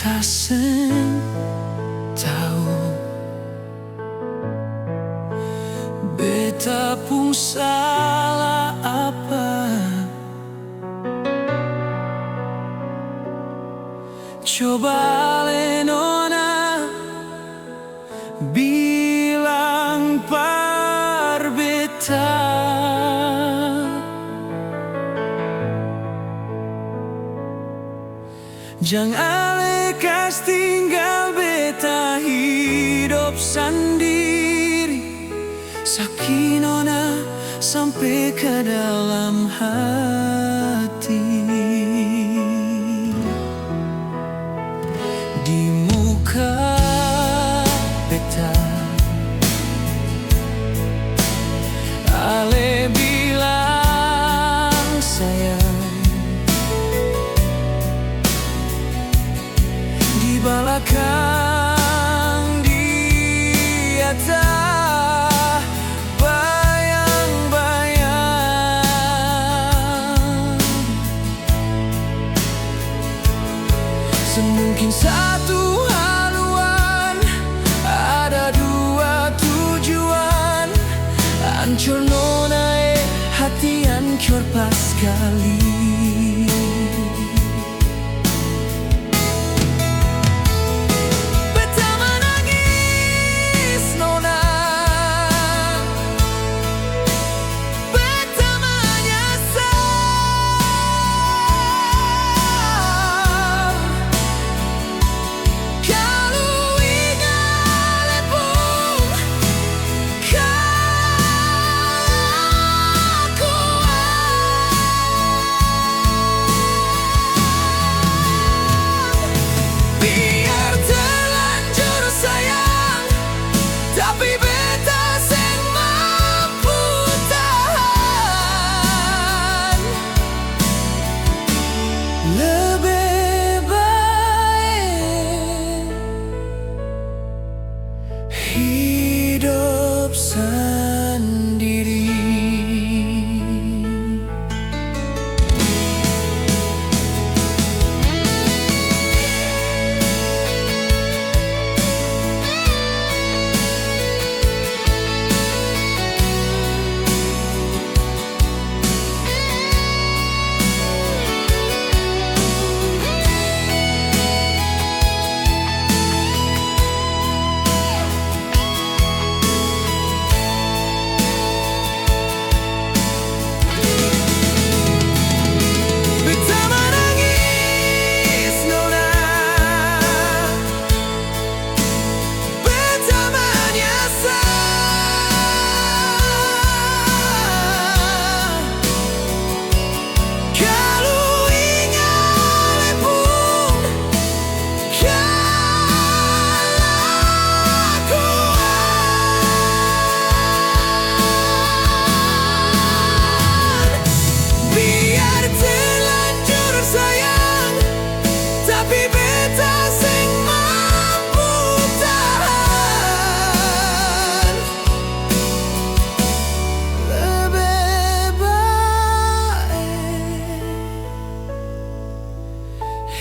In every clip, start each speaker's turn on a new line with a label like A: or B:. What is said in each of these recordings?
A: beta sing tahu, beta pun salah apa. Coba ale nona bilang par beta, jangan ale kas tinggal beta hidup sendiri. Sakit nona sampai ke dalam hati. Di muka beta ale bilang sayang, di belakang dia tak bayang-bayang. Semungkin satu haluan, ada dua tujuan. Hancur nona hati hancur pas sekali. Hidup sendiri.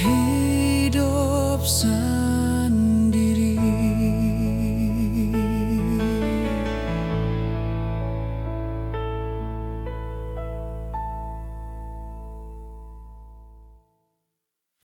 A: Hidup sendiri.